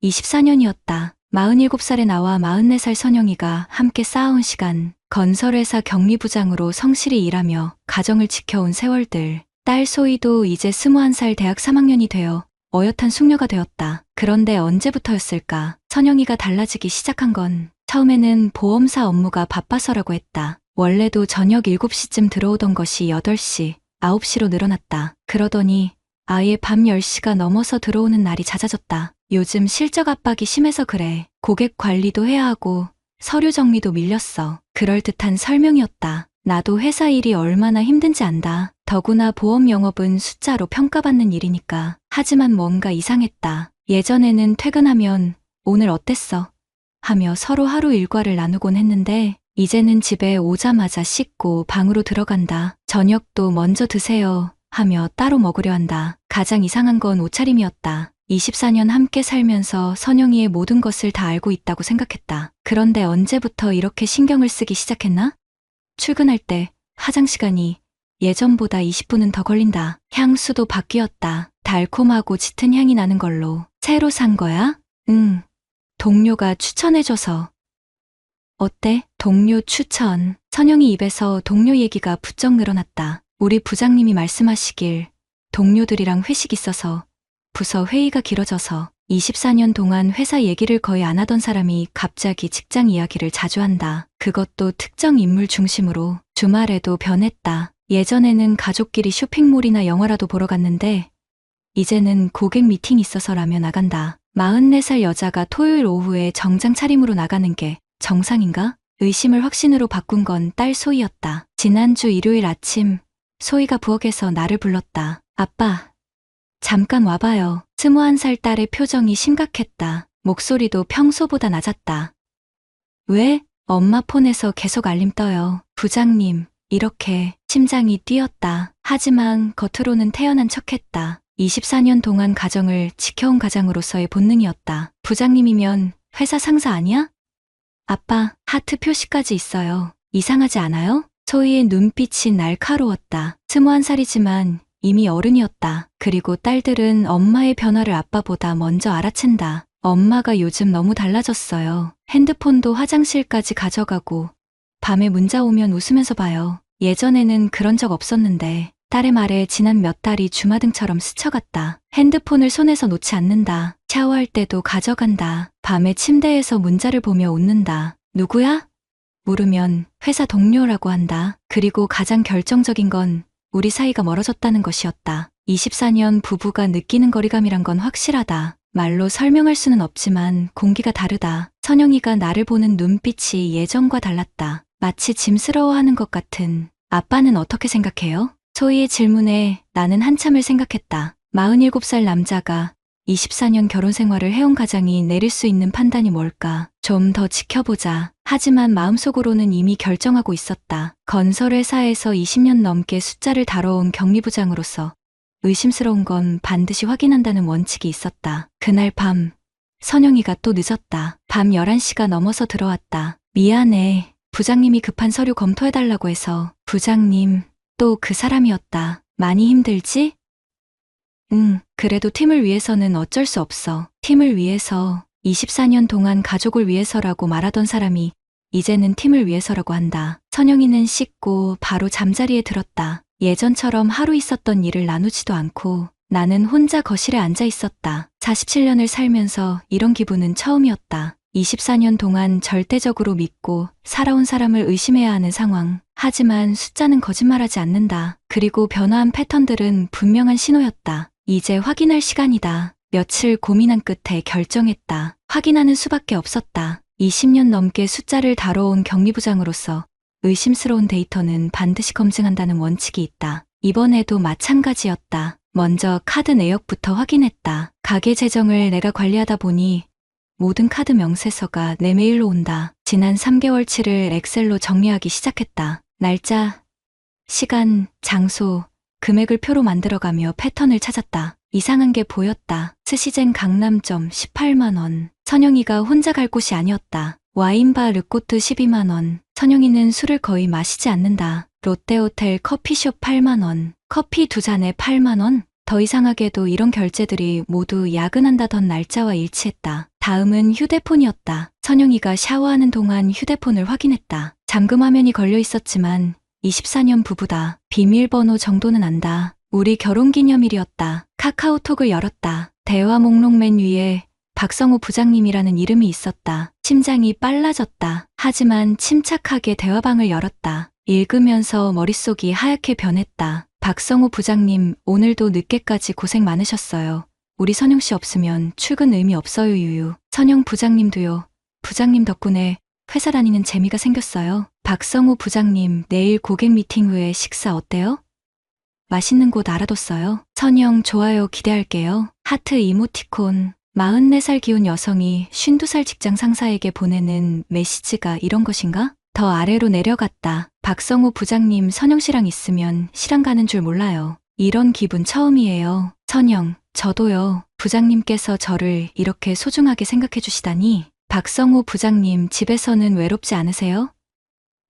24년이었다. 47살에 나와 44살 선영이가 함께 쌓아온 시간, 건설회사 경리부장으로 성실히 일하며 가정을 지켜온 세월들. 딸 소희도 이제 21살 대학 3학년이 되어 어엿한 숙녀가 되었다. 그런데 언제부터였을까? 선영이가 달라지기 시작한 건 처음에는 보험사 업무가 바빠서라고 했다. 원래도 저녁 7시쯤 들어오던 것이 8시, 9시로 늘어났다. 그러더니 아예 밤 10시가 넘어서 들어오는 날이 잦아졌다. 요즘 실적 압박이 심해서 그래. 고객 관리도 해야 하고 서류 정리도 밀렸어. 그럴듯한 설명이었다. 나도 회사 일이 얼마나 힘든지 안다. 더구나 보험 영업은 숫자로 평가받는 일이니까. 하지만 뭔가 이상했다. 예전에는 퇴근하면 오늘 어땠어? 하며 서로 하루 일과를 나누곤 했는데 이제는 집에 오자마자 씻고 방으로 들어간다. 저녁도 먼저 드세요 하며 따로 먹으려 한다. 가장 이상한 건 옷차림이었다. 24년 함께 살면서 선영이의 모든 것을 다 알고 있다고 생각했다. 그런데 언제부터 이렇게 신경을 쓰기 시작했나? 출근할 때 화장 시간이 예전보다 20분은 더 걸린다. 향수도 바뀌었다. 달콤하고 짙은 향이 나는 걸로. 새로 산 거야? 응. 동료가 추천해줘서. 어때? 동료 추천. 선영이 입에서 동료 얘기가 부쩍 늘어났다. 우리 부장님이 말씀하시길 동료들이랑 회식 있어서 부서 회의가 길어져서 24년 동안 회사 얘기를 거의 안 하던 사람이 갑자기 직장 이야기를 자주 한다. 그것도 특정 인물 중심으로. 주말에도 변했다. 예전에는 가족끼리 쇼핑몰이나 영화라도 보러 갔는데 이제는 고객 미팅 있어서라며 나간다. 44살 여자가 토요일 오후에 정장 차림으로 나가는 게 정상인가? 의심을 확신으로 바꾼 건 딸 소희였다. 지난주 일요일 아침 소희가 부엌에서 나를 불렀다. 아빠, 잠깐 와봐요. 21살 딸의 표정이 심각했다. 목소리도 평소보다 낮았다. 왜? 엄마 폰에서 계속 알림 떠요. 부장님, 이렇게. 심장이 뛰었다. 하지만 겉으로는 태연한 척했다. 24년 동안 가정을 지켜온 가장으로서의 본능이었다. 부장님이면 회사 상사 아니야? 아빠, 하트 표시까지 있어요. 이상하지 않아요? 소희의 눈빛이 날카로웠다. 21살이지만 이미 어른이었다. 그리고 딸들은 엄마의 변화를 아빠보다 먼저 알아챈다. 엄마가 요즘 너무 달라졌어요. 핸드폰도 화장실까지 가져가고 밤에 문자 오면 웃으면서 봐요. 예전에는 그런 적 없었는데 딸의 말에 지난 몇 달이 주마등처럼 스쳐갔다. 핸드폰을 손에서 놓지 않는다. 샤워할 때도 가져간다. 밤에 침대에서 문자를 보며 웃는다. 누구야? 물으면 회사 동료라고 한다. 그리고 가장 결정적인 건 우리 사이가 멀어졌다는 것이었다. 24년 부부가 느끼는 거리감이란 건 확실하다. 말로 설명할 수는 없지만 공기가 다르다. 선영이가 나를 보는 눈빛이 예전과 달랐다. 마치 짐스러워하는 것 같은. 아빠는 어떻게 생각해요? 소희의 질문에 나는 한참을 생각했다. 47살 남자가 24년 결혼 생활을 해온 가장이 내릴 수 있는 판단이 뭘까? 좀 더 지켜보자. 하지만 마음속으로는 이미 결정하고 있었다. 건설회사에서 20년 넘게 숫자를 다뤄온 경리부장으로서 의심스러운 건 반드시 확인한다는 원칙이 있었다. 그날 밤, 선영이가 또 늦었다. 밤 11시가 넘어서 들어왔다. 미안해. 부장님이 급한 서류 검토해달라고 해서. 부장님, 또 그 사람이었다. 많이 힘들지? 응, 그래도 팀을 위해서는 어쩔 수 없어. 팀을 위해서, 24년 동안 가족을 위해서라고 말하던 사람이 이제는 팀을 위해서라고 한다. 선영이는 씻고 바로 잠자리에 들었다. 예전처럼 하루 있었던 일을 나누지도 않고 나는 혼자 거실에 앉아 있었다. 47년을 살면서 이런 기분은 처음이었다. 24년 동안 절대적으로 믿고 살아온 사람을 의심해야 하는 상황. 하지만 숫자는 거짓말하지 않는다. 그리고 변화한 패턴들은 분명한 신호였다. 이제 확인할 시간이다. 며칠 고민한 끝에 결정했다. 확인하는 수밖에 없었다. 20년 넘게 숫자를 다뤄온 경리부장으로서 의심스러운 데이터는 반드시 검증한다는 원칙이 있다. 이번에도 마찬가지였다. 먼저 카드 내역부터 확인했다. 가게 재정을 내가 관리하다 보니 모든 카드 명세서가 내 메일로 온다. 지난 3개월치를 엑셀로 정리하기 시작했다. 날짜, 시간, 장소, 금액을 표로 만들어가며 패턴을 찾았다. 이상한 게 보였다. 스시젠 강남점 18만 원. 선영이가 혼자 갈 곳이 아니었다. 와인바 르꼬트 12만 원. 선영이는 술을 거의 마시지 않는다. 롯데호텔 커피숍 8만 원. 커피 2잔에 8만 원. 더 이상하게도 이런 결제들이 모두 야근한다던 날짜와 일치했다. 다음은 휴대폰이었다. 선영이가 샤워하는 동안 휴대폰을 확인했다. 잠금 화면이 걸려 있었지만 24년 부부다. 비밀번호 정도는 안다. 우리 결혼기념일이었다. 카카오톡을 열었다. 대화 목록 맨 위에 박성호 부장님이라는 이름이 있었다. 심장이 빨라졌다. 하지만 침착하게 대화방을 열었다. 읽으면서 머릿속이 하얗게 변했다. 박성호 부장님, 오늘도 늦게까지 고생 많으셨어요. 우리 선영 씨 없으면 출근 의미 없어요, 유유. 선영 부장님도요. 부장님 덕분에 회사 다니는 재미가 생겼어요. 박성호 부장님, 내일 고객 미팅 후에 식사 어때요? 맛있는 곳 알아뒀어요. 선영, 좋아요, 기대할게요. 하트 이모티콘. 44살 기혼 여성이 52살 직장 상사에게 보내는 메시지가 이런 것인가? 더 아래로 내려갔다. 박성호 부장님, 선영 씨랑 있으면 시간 가는 줄 몰라요. 이런 기분 처음이에요. 선영, 저도요. 부장님께서 저를 이렇게 소중하게 생각해 주시다니. 박성호 부장님, 집에서는 외롭지 않으세요?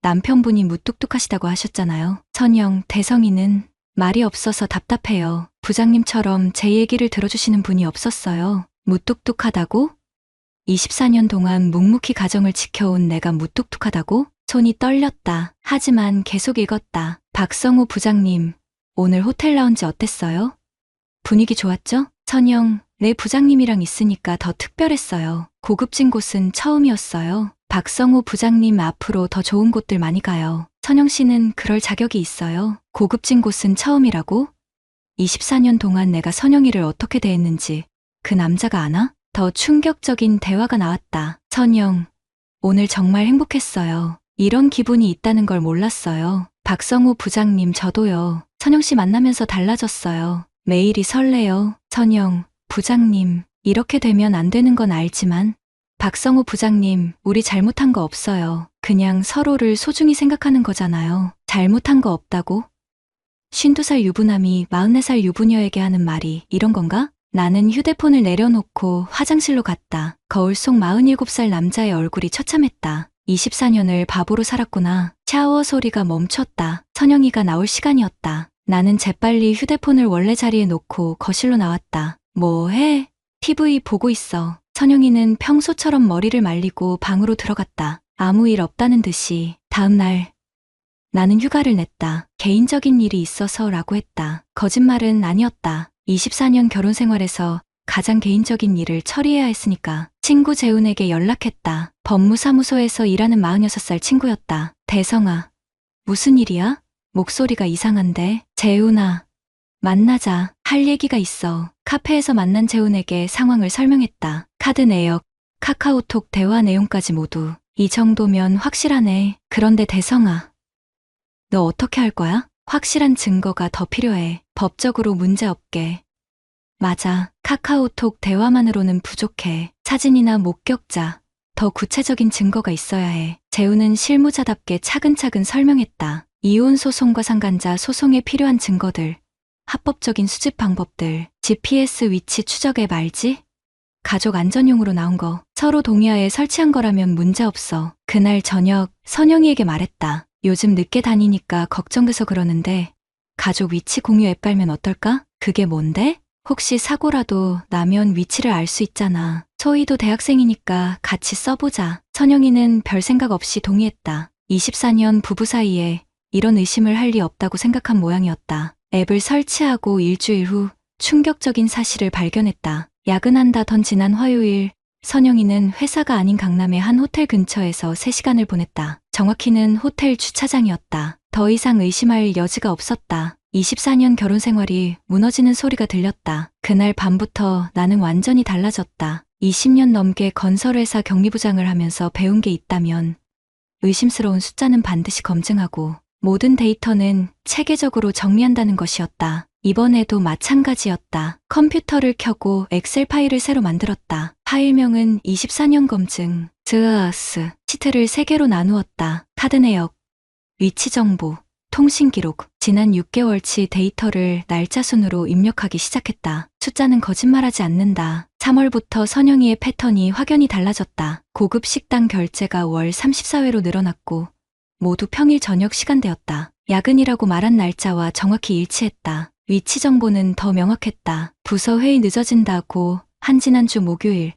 남편분이 무뚝뚝하시다고 하셨잖아요. 선영, 대성이는 말이 없어서 답답해요. 부장님처럼 제 얘기를 들어주시는 분이 없었어요. 무뚝뚝하다고? 24년 동안 묵묵히 가정을 지켜온 내가 무뚝뚝하다고? 손이 떨렸다. 하지만 계속 읽었다. 박성호 부장님, 오늘 호텔 라운지 어땠어요? 분위기 좋았죠? 선영, 내 부장님이랑 있으니까 더 특별했어요. 고급진 곳은 처음이었어요. 박성호 부장님, 앞으로 더 좋은 곳들 많이 가요. 선영 씨는 그럴 자격이 있어요. 고급진 곳은 처음이라고? 24년 동안 내가 선영이를 어떻게 대했는지 그 남자가 아나? 더 충격적인 대화가 나왔다. 선영, 오늘 정말 행복했어요. 이런 기분이 있다는 걸 몰랐어요. 박성호 부장님, 저도요. 선영 씨 만나면서 달라졌어요. 매일이 설레요. 선영, 부장님, 이렇게 되면 안 되는 건 알지만 박성호 부장님, 우리 잘못한 거 없어요. 그냥 서로를 소중히 생각하는 거잖아요. 잘못한 거 없다고? 52살 유부남이 44살 유부녀에게 하는 말이 이런 건가? 나는 휴대폰을 내려놓고 화장실로 갔다. 거울 속 47살 남자의 얼굴이 처참했다. 24년을 바보로 살았구나. 샤워 소리가 멈췄다. 선영이가 나올 시간이었다. 나는 재빨리 휴대폰을 원래 자리에 놓고 거실로 나왔다. 뭐 해? TV 보고 있어. 선영이는 평소처럼 머리를 말리고 방으로 들어갔다. 아무 일 없다는 듯이. 다음 날 나는 휴가를 냈다. 개인적인 일이 있어서라고 했다. 거짓말은 아니었다. 24년 결혼 생활에서 가장 개인적인 일을 처리해야 했으니까. 친구 재훈에게 연락했다. 법무사무소에서 일하는 46살 친구였다. 대성아, 무슨 일이야? 목소리가 이상한데. 재훈아, 만나자. 할 얘기가 있어. 카페에서 만난 재훈에게 상황을 설명했다. 카드 내역, 카카오톡 대화 내용까지 모두. 이 정도면 확실하네. 그런데 대성아, 너 어떻게 할 거야? 확실한 증거가 더 필요해. 법적으로 문제 없게. 맞아. 카카오톡 대화만으로는 부족해. 사진이나 목격자, 더 구체적인 증거가 있어야 해. 재훈은 실무자답게 차근차근 설명했다. 이혼 소송과 상간자 소송에 필요한 증거들, 합법적인 수집 방법들, GPS 위치 추적 앱 알지? 가족 안전용으로 나온 거. 서로 동의하에 설치한 거라면 문제 없어. 그날 저녁 선영이에게 말했다. 요즘 늦게 다니니까 걱정돼서 그러는데 가족 위치 공유 앱 깔면 어떨까? 그게 뭔데? 혹시 사고라도 나면 위치를 알 수 있잖아. 소희도 대학생이니까 같이 써보자. 선영이는 별 생각 없이 동의했다. 24년 부부 사이에 이런 의심을 할 리 없다고 생각한 모양이었다. 앱을 설치하고 일주일 후 충격적인 사실을 발견했다. 야근한다던 지난 화요일, 선영이는 회사가 아닌 강남의 한 호텔 근처에서 3시간을 보냈다. 정확히는 호텔 주차장이었다. 더 이상 의심할 여지가 없었다. 24년 결혼 생활이 무너지는 소리가 들렸다. 그날 밤부터 나는 완전히 달라졌다. 20년 넘게 건설회사 경리부장을 하면서 배운 게 있다면 의심스러운 숫자는 반드시 검증하고 모든 데이터는 체계적으로 정리한다는 것이었다. 이번에도 마찬가지였다. 컴퓨터를 켜고 엑셀 파일을 새로 만들었다. 파일명은 24년 검증, 스아스, 시트를 3개로 나누었다. 카드 내역, 위치 정보, 통신 기록, 지난 6개월치 데이터를 날짜 순으로 입력하기 시작했다. 숫자는 거짓말하지 않는다. 3월부터 선영이의 패턴이 확연히 달라졌다. 고급 식당 결제가 월 34회로 늘어났고 모두 평일 저녁 시간대였다. 야근이라고 말한 날짜와 정확히 일치했다. 위치 정보는 더 명확했다. 부서 회의 늦어진다고 한 지난주 목요일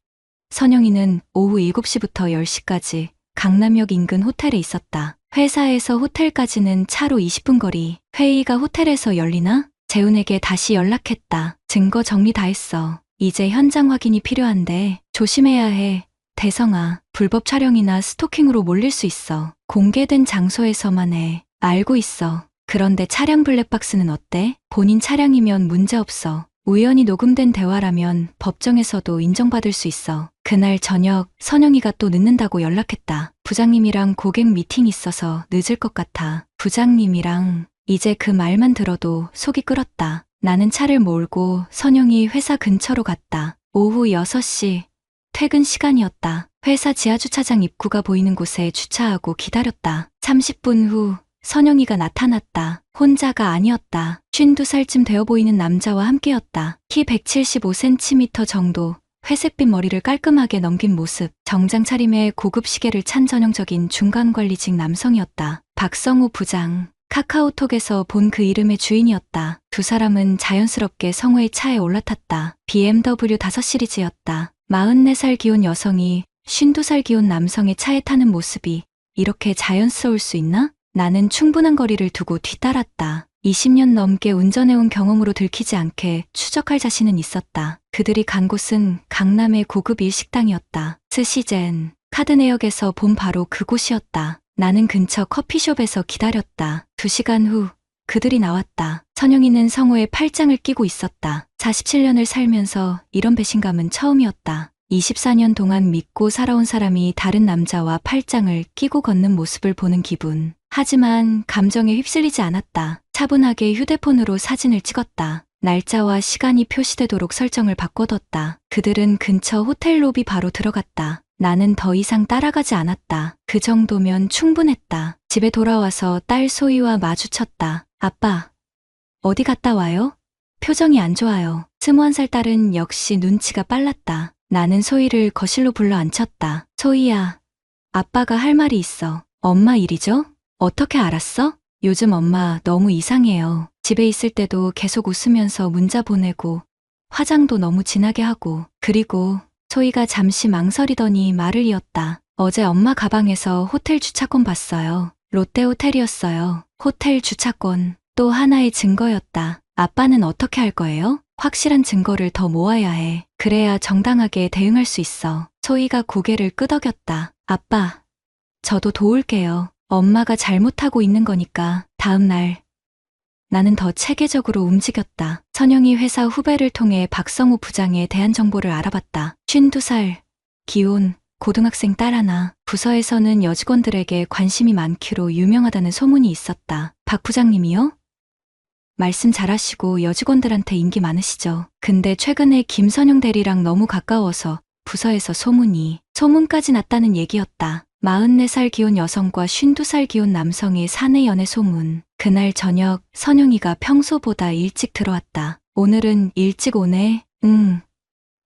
선영이는 오후 7시부터 10시까지 강남역 인근 호텔에 있었다. 회사에서 호텔까지는 차로 20분 거리. 회의가 호텔에서 열리나? 재훈에게 다시 연락했다. 증거 정리 다 했어. 이제 현장 확인이 필요한데 조심해야 해. 대성아, 불법 촬영이나 스토킹으로 몰릴 수 있어. 공개된 장소에서만 해. 알고 있어. 그런데 차량 블랙박스는 어때? 본인 차량이면 문제없어. 우연히 녹음된 대화라면 법정에서도 인정받을 수 있어. 그날 저녁 선영이가 또 늦는다고 연락했다. 부장님이랑 고객 미팅 있어서 늦을 것 같아. 부장님이랑. 이제 그 말만 들어도 속이 끓었다. 나는 차를 몰고 선영이 회사 근처로 갔다. 오후 6시 퇴근 시간이었다. 회사 지하주차장 입구가 보이는 곳에 주차하고 기다렸다. 30분 후 선영이가 나타났다. 혼자가 아니었다. 52살쯤 되어 보이는 남자와 함께였다. 키 175cm 정도, 회색빛 머리를 깔끔하게 넘긴 모습, 정장 차림에 고급 시계를 찬 전형적인 중간관리직 남성이었다. 박성우 부장. 카카오톡에서 본 그 이름의 주인이었다. 두 사람은 자연스럽게 성우의 차에 올라탔다. BMW 5시리즈였다. 44살 기혼 여성이 52살 기혼 남성의 차에 타는 모습이 이렇게 자연스러울 수 있나? 나는 충분한 거리를 두고 뒤따랐다. 20년 넘게 운전해온 경험으로 들키지 않게 추적할 자신은 있었다. 그들이 간 곳은 강남의 고급 일식당이었다. 스시젠. 카드내역에서 본 바로 그곳이었다. 나는 근처 커피숍에서 기다렸다. 2시간 후 그들이 나왔다. 선영이는 성우의 팔짱을 끼고 있었다. 47년을 살면서 이런 배신감은 처음이었다. 24년 동안 믿고 살아온 사람이 다른 남자와 팔짱을 끼고 걷는 모습을 보는 기분. 하지만 감정에 휩쓸리지 않았다. 차분하게 휴대폰으로 사진을 찍었다. 날짜와 시간이 표시되도록 설정을 바꿔뒀다. 그들은 근처 호텔 로비 바로 들어갔다. 나는 더 이상 따라가지 않았다. 그 정도면 충분했다. 집에 돌아와서 딸 소희와 마주쳤다. 아빠, 어디 갔다 와요? 표정이 안 좋아요. 21살 딸은 역시 눈치가 빨랐다. 나는 소희를 거실로 불러 앉혔다. 소희야, 아빠가 할 말이 있어. 엄마 일이죠? 어떻게 알았어? 요즘 엄마 너무 이상해요. 집에 있을 때도 계속 웃으면서 문자 보내고 화장도 너무 진하게 하고. 그리고 소희가 잠시 망설이더니 말을 이었다. 어제 엄마 가방에서 호텔 주차권 봤어요. 롯데호텔이었어요. 호텔 주차권. 또 하나의 증거였다. 아빠는 어떻게 할 거예요? 확실한 증거를 더 모아야 해. 그래야 정당하게 대응할 수 있어. 소희가 고개를 끄덕였다. 아빠, 저도 도울게요. 엄마가 잘못하고 있는 거니까. 다음 날 나는 더 체계적으로 움직였다. 선영이 회사 후배를 통해 박성우 부장에 대한 정보를 알아봤다. 52살, 기혼, 고등학생 딸 하나. 부서에서는 여직원들에게 관심이 많기로 유명하다는 소문이 있었다. 박 부장님이요? 말씀 잘하시고 여직원들한테 인기 많으시죠. 근데 최근에 김선영 대리랑 너무 가까워서 부서에서 소문까지 났다는 얘기였다. 44살 기혼 여성과 52살 기혼 남성의 사내 연애 소문. 그날 저녁 선영이가 평소보다 일찍 들어왔다. 오늘은 일찍 오네.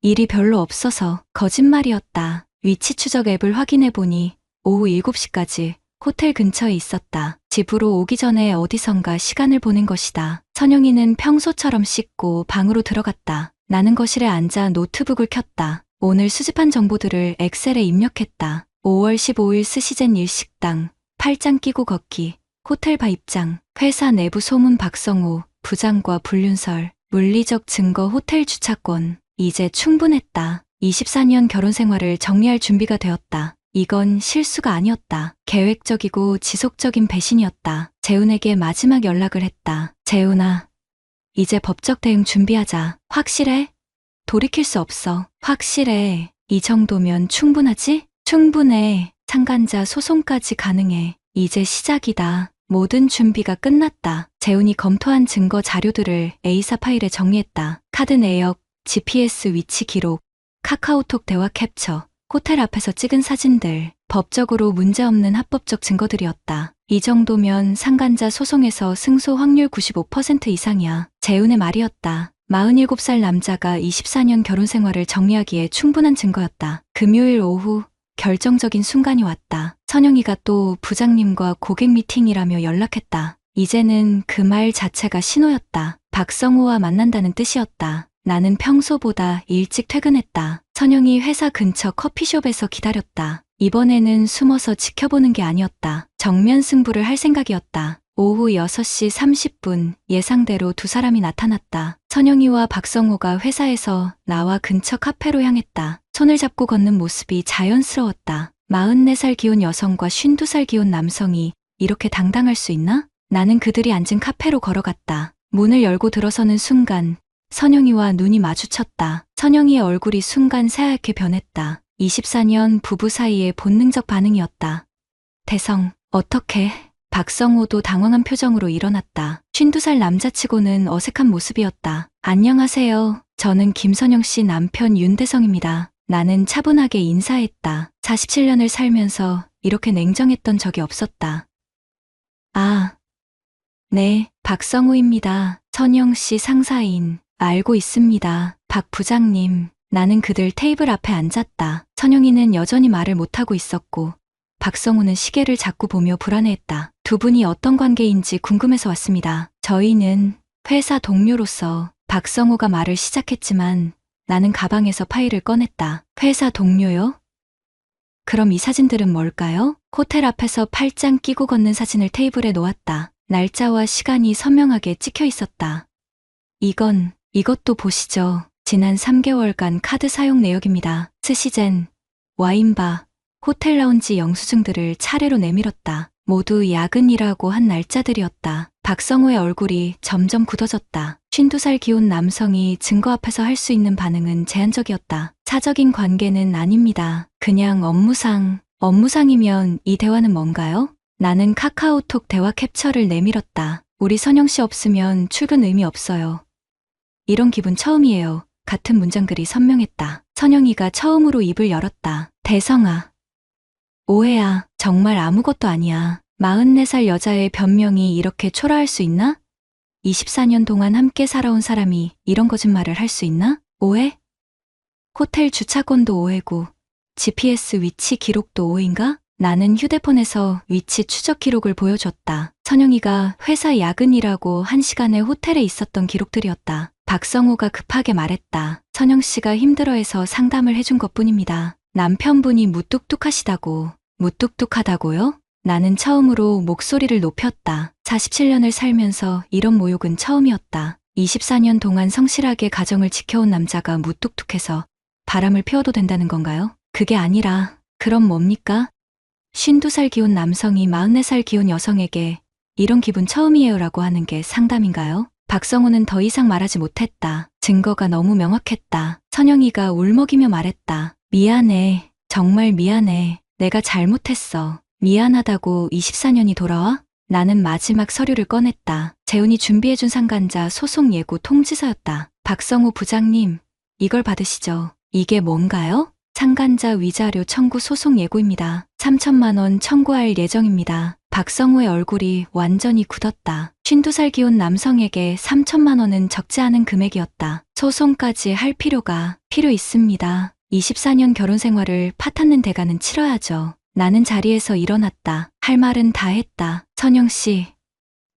일이 별로 없어서. 거짓말이었다. 위치 추적 앱을 확인해보니 오후 7시까지 호텔 근처에 있었다. 집으로 오기 전에 어디선가 시간을 보낸 것이다. 선영이는 평소처럼 씻고 방으로 들어갔다. 나는 거실에 앉아 노트북을 켰다. 오늘 수집한 정보들을 엑셀에 입력했다. 5월 15일 스시젠 일식당, 팔짱 끼고 걷기, 호텔바 입장, 회사 내부 소문 박성우, 부장과 불륜설, 물리적 증거 호텔 주차권. 이제 충분했다. 24년 결혼 생활을 정리할 준비가 되었다. 이건 실수가 아니었다. 계획적이고 지속적인 배신이었다. 재훈에게 마지막 연락을 했다. 재훈아, 이제 법적 대응 준비하자. 확실해? 돌이킬 수 없어. 확실해. 이 정도면 충분하지? 충분해. 상간자 소송까지 가능해. 이제 시작이다. 모든 준비가 끝났다. 재훈이 검토한 증거 자료들을 A4 파일에 정리했다. 카드 내역, GPS 위치 기록, 카카오톡 대화 캡처, 호텔 앞에서 찍은 사진들. 법적으로 문제없는 합법적 증거들이었다. 이 정도면 상간자 소송에서 승소 확률 95% 이상이야. 재훈의 말이었다. 47살 남자가 24년 결혼 생활을 정리하기에 충분한 증거였다. 금요일 오후 결정적인 순간이 왔다. 선영이가 또 부장님과 고객 미팅이라며 연락했다. 이제는 그 말 자체가 신호였다. 박성호와 만난다는 뜻이었다. 나는 평소보다 일찍 퇴근했다. 선영이 회사 근처 커피숍에서 기다렸다. 이번에는 숨어서 지켜보는 게 아니었다. 정면 승부를 할 생각이었다. 오후 6시 30분 예상대로 두 사람이 나타났다. 선영이와 박성호가 회사에서 나와 근처 카페로 향했다. 손을 잡고 걷는 모습이 자연스러웠다. 44살 기혼 여성과 52살 기혼 남성이 이렇게 당당할 수 있나? 나는 그들이 앉은 카페로 걸어갔다. 문을 열고 들어서는 순간 선영이와 눈이 마주쳤다. 선영이의 얼굴이 순간 새하얗게 변했다. 24년 부부 사이의 본능적 반응이었다. 대성, 어떻게? 박성호도 당황한 표정으로 일어났다. 52살 남자치고는 어색한 모습이었다. 안녕하세요. 저는 김선영 씨 남편 윤대성입니다. 나는 차분하게 인사했다. 47년을 살면서 이렇게 냉정했던 적이 없었다. 아, 네, 박성호입니다. 선영 씨 상사인. 알고 있습니다. 박 부장님. 나는 그들 테이블 앞에 앉았다. 선영이는 여전히 말을 못하고 있었고 박성호는 시계를 자꾸 보며 불안해했다. 두 분이 어떤 관계인지 궁금해서 왔습니다. 저희는 회사 동료로서 박성호가 말을 시작했지만 나는 가방에서 파일을 꺼냈다. 회사 동료요? 그럼 이 사진들은 뭘까요? 호텔 앞에서 팔짱 끼고 걷는 사진을 테이블에 놓았다. 날짜와 시간이 선명하게 찍혀 있었다. 이것도 보시죠. 지난 3개월간 카드 사용 내역입니다. 스시젠, 와인바, 호텔 라운지 영수증들을 차례로 내밀었다. 모두 야근이라고 한 날짜들이었다. 박성호의 얼굴이 점점 굳어졌다. 52살 기혼 남성이 증거 앞에서 할 수 있는 반응은 제한적이었다. 사적인 관계는 아닙니다. 그냥 업무상이면 이 대화는 뭔가요? 나는 카카오톡 대화 캡처를 내밀었다. 우리 선영 씨 없으면 출근 의미 없어요. 이런 기분 처음이에요. 같은 문장들이 선명했다. 선영이가 처음으로 입을 열었다. 대성아. 오해야. 정말 아무것도 아니야. 44살 여자의 변명이 이렇게 초라할 수 있나? 24년 동안 함께 살아온 사람이 이런 거짓말을 할 수 있나? 오해? 호텔 주차권도 오해고 GPS 위치 기록도 오해인가? 나는 휴대폰에서 위치 추적 기록을 보여줬다. 선영이가 회사 야근이라고 1시간에 호텔에 있었던 기록들이었다. 박성호가 급하게 말했다. 선영 씨가 힘들어해서 상담을 해준 것뿐입니다. 남편분이 무뚝뚝하시다고. 무뚝뚝하다고요? 나는 처음으로 목소리를 높였다. 47년을 살면서 이런 모욕은 처음이었다. 24년 동안 성실하게 가정을 지켜온 남자가 무뚝뚝해서 바람을 피워도 된다는 건가요? 그게 아니라 그럼 뭡니까? 52살 기혼 남성이 44살 기혼 여성에게 이런 기분 처음이에요라고 하는 게 상담인가요? 박성호는 더 이상 말하지 못했다. 증거가 너무 명확했다. 선영이가 울먹이며 말했다. 미안해. 정말 미안해. 내가 잘못했어. 미안하다고 24년이 돌아와? 나는 마지막 서류를 꺼냈다. 재훈이 준비해준 상간자 소송 예고 통지서였다. 박성호 부장님, 이걸 받으시죠. 이게 뭔가요? 상간자 위자료 청구 소송 예고입니다. 3천만 원 청구할 예정입니다. 박성호의 얼굴이 완전히 굳었다. 52살 기혼 남성에게 3천만 원은 적지 않은 금액이었다. 소송까지 할 필요 있습니다. 24년 결혼 생활을 파탄낸 대가는 치러야죠. 나는 자리에서 일어났다. 할 말은 다 했다. 선영 씨,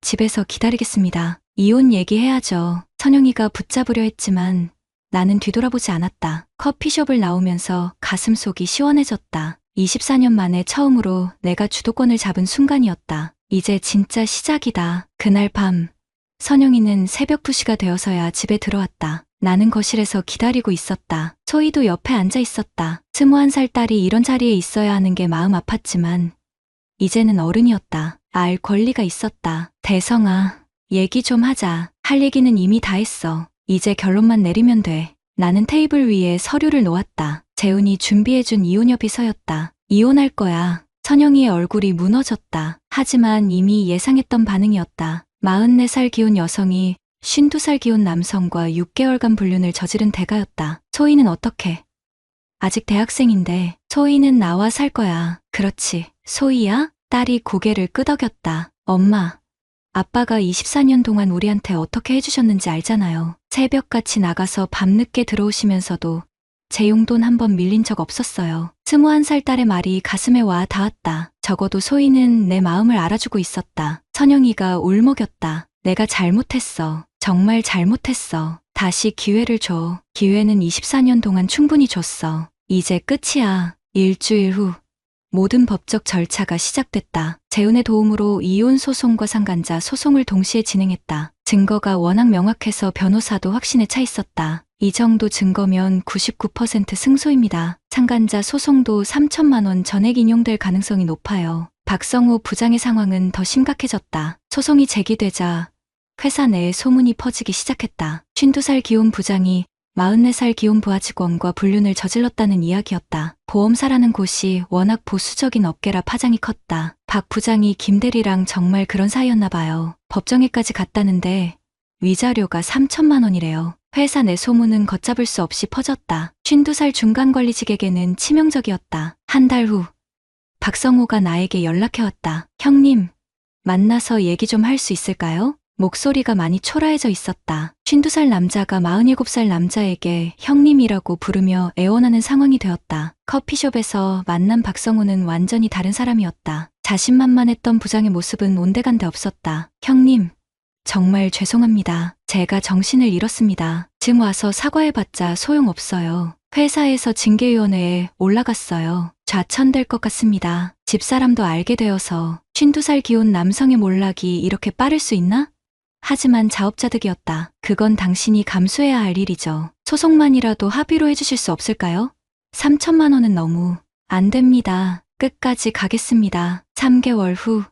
집에서 기다리겠습니다. 이혼 얘기해야죠. 선영이가 붙잡으려 했지만 나는 뒤돌아보지 않았다. 커피숍을 나오면서 가슴속이 시원해졌다. 24년 만에 처음으로 내가 주도권을 잡은 순간이었다. 이제 진짜 시작이다. 그날 밤, 선영이는 새벽 2시가 되어서야 집에 들어왔다. 나는 거실에서 기다리고 있었다. 소희도 옆에 앉아 있었다. 21살 딸이 이런 자리에 있어야 하는 게 마음 아팠지만 이제는 어른이었다. 알 권리가 있었다. 대성아, 얘기 좀 하자. 할 얘기는 이미 다 했어. 이제 결론만 내리면 돼. 나는 테이블 위에 서류를 놓았다. 재훈이 준비해준 이혼협의서였다. 이혼할 거야. 선영이의 얼굴이 무너졌다. 하지만 이미 예상했던 반응이었다. 44살 기혼 여성이 52살 기혼 남성과 6개월간 불륜을 저지른 대가였다. 소희는 어떻게? 아직 대학생인데 소희는 나와 살 거야. 그렇지. 소희야? 딸이 고개를 끄덕였다. 엄마, 아빠가 24년 동안 우리한테 어떻게 해주셨는지 알잖아요. 새벽같이 나가서 밤늦게 들어오시면서도 제 용돈 한 번 밀린 적 없었어요. 21살 딸의 말이 가슴에 와 닿았다. 적어도 소희는 내 마음을 알아주고 있었다. 선영이가 울먹였다. 내가 잘못했어. 정말 잘못했어. 다시 기회를 줘. 기회는 24년 동안 충분히 줬어. 이제 끝이야. 일주일 후 모든 법적 절차가 시작됐다. 재은의 도움으로 이혼 소송과 상간자 소송을 동시에 진행했다. 증거가 워낙 명확해서 변호사도 확신에 차 있었다. 이 정도 증거면 99% 승소입니다. 상간자 소송도 3천만 원 전액 인용될 가능성이 높아요. 박성호 부장의 상황은 더 심각해졌다. 소송이 제기되자 회사 내에 소문이 퍼지기 시작했다. 52살 기혼 부장이 44살 기혼 부하 직원과 불륜을 저질렀다는 이야기였다. 보험사라는 곳이 워낙 보수적인 업계라 파장이 컸다. 박 부장이 김 대리랑 정말 그런 사이였나 봐요. 법정에까지 갔다는데 위자료가 3천만 원이래요. 회사 내 소문은 걷잡을 수 없이 퍼졌다. 52살 중간관리직에게는 치명적이었다. 한 달 후 박성호가 나에게 연락해왔다. 형님, 만나서 얘기 좀 할 수 있을까요? 목소리가 많이 초라해져 있었다. 52살 남자가 47살 남자에게 형님이라고 부르며 애원하는 상황이 되었다. 커피숍에서 만난 박성호는 완전히 다른 사람이었다. 자신만만했던 부장의 모습은 온데간데 없었다. 형님, 정말 죄송합니다. 제가 정신을 잃었습니다. 지금 와서 사과해봤자 소용없어요. 회사에서 징계위원회에 올라갔어요. 좌천될 것 같습니다. 집사람도 알게 되어서 52살 기혼 남성의 몰락이 이렇게 빠를 수 있나? 하지만 자업자득이었다. 그건 당신이 감수해야 할 일이죠. 소송만이라도 합의로 해주실 수 없을까요? 3천만 원은 너무 안 됩니다. 끝까지 가겠습니다. 3개월 후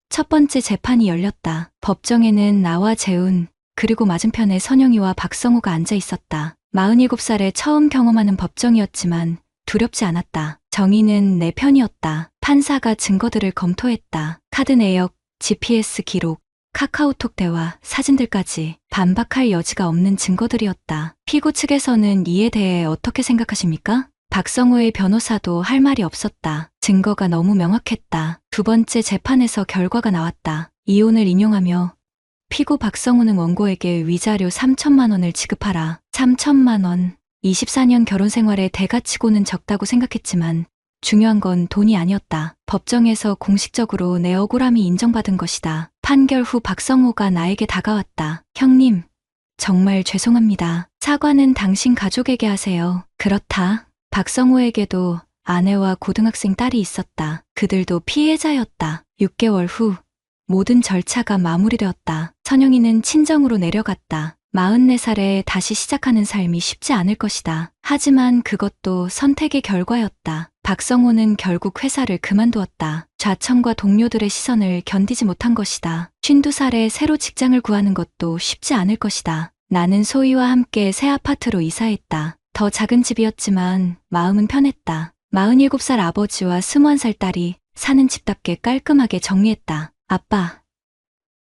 첫 번째 재판이 열렸다. 법정에는 나와 재훈, 그리고 맞은편에 선영이와 박성호가 앉아 있었다. 47살에 처음 경험하는 법정이었지만 두렵지 않았다. 정의는 내 편이었다. 판사가 증거들을 검토했다. 카드 내역, GPS 기록, 카카오톡 대화, 사진들까지 반박할 여지가 없는 증거들이었다. 피고 측에서는 이에 대해 어떻게 생각하십니까? 박성호의 변호사도 할 말이 없었다. 증거가 너무 명확했다. 두 번째 재판에서 결과가 나왔다. 이혼을 인용하며 피고 박성호는 원고에게 위자료 3천만 원을 지급하라. 3천만 원. 24년 결혼 생활에 대가치고는 적다고 생각했지만 중요한 건 돈이 아니었다. 법정에서 공식적으로 내 억울함이 인정받은 것이다. 판결 후 박성호가 나에게 다가왔다. 형님, 정말 죄송합니다. 사과는 당신 가족에게 하세요. 그렇다. 박성호에게도 아내와 고등학생 딸이 있었다. 그들도 피해자였다. 6개월 후 모든 절차가 마무리되었다. 선영이는 친정으로 내려갔다. 44살에 다시 시작하는 삶이 쉽지 않을 것이다. 하지만 그것도 선택의 결과였다. 박성호는 결국 회사를 그만두었다. 좌천과 동료들의 시선을 견디지 못한 것이다. 52살에 새로 직장을 구하는 것도 쉽지 않을 것이다. 나는 소희와 함께 새 아파트로 이사했다. 더 작은 집이었지만 마음은 편했다. 47살 아버지와 21살 딸이 사는 집답게 깔끔하게 정리했다. 아빠,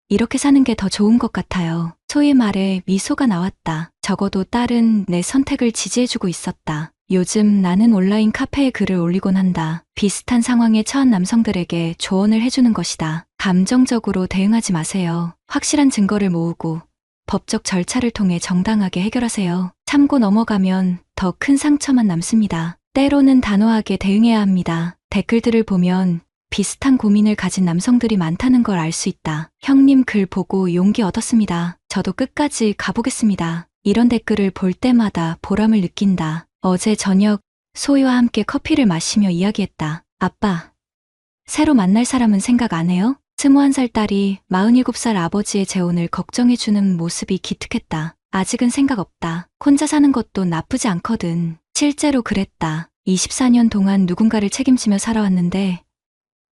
이렇게 사는 게 더 좋은 것 같아요. 소희의 말에 미소가 나왔다. 적어도 딸은 내 선택을 지지해주고 있었다. 요즘 나는 온라인 카페에 글을 올리곤 한다. 비슷한 상황에 처한 남성들에게 조언을 해주는 것이다. 감정적으로 대응하지 마세요. 확실한 증거를 모으고 법적 절차를 통해 정당하게 해결하세요. 참고 넘어가면 더 큰 상처만 남습니다. 때로는 단호하게 대응해야 합니다. 댓글들을 보면 비슷한 고민을 가진 남성들이 많다는 걸 알 수 있다. 형님 글 보고 용기 얻었습니다. 저도 끝까지 가보겠습니다. 이런 댓글을 볼 때마다 보람을 느낀다. 어제 저녁 소희와 함께 커피를 마시며 이야기했다. 아빠, 새로 만날 사람은 생각 안 해요? 21살 딸이 47살 아버지의 재혼을 걱정해주는 모습이 기특했다. 아직은 생각 없다. 혼자 사는 것도 나쁘지 않거든. 실제로 그랬다. 24년 동안 누군가를 책임지며 살아왔는데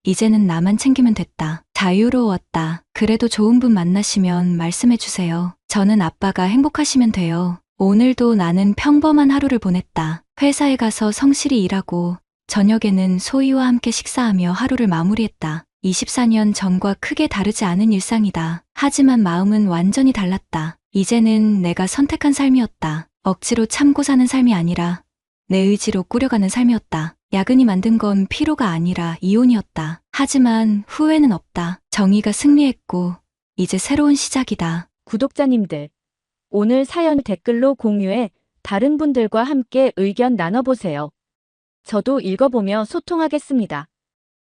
이제는 나만 챙기면 됐다. 자유로웠다. 그래도 좋은 분 만나시면 말씀해주세요. 저는 아빠가 행복하시면 돼요. 오늘도 나는 평범한 하루를 보냈다. 회사에 가서 성실히 일하고 저녁에는 소희와 함께 식사하며 하루를 마무리했다. 24년 전과 크게 다르지 않은 일상이다. 하지만 마음은 완전히 달랐다. 이제는 내가 선택한 삶이었다. 억지로 참고 사는 삶이 아니라 내 의지로 꾸려가는 삶이었다. 야근이 만든 건 피로가 아니라 이혼이었다. 하지만 후회는 없다. 정의가 승리했고 이제 새로운 시작이다. 구독자님들, 오늘 사연 댓글로 공유해 다른 분들과 함께 의견 나눠보세요. 저도 읽어보며 소통하겠습니다.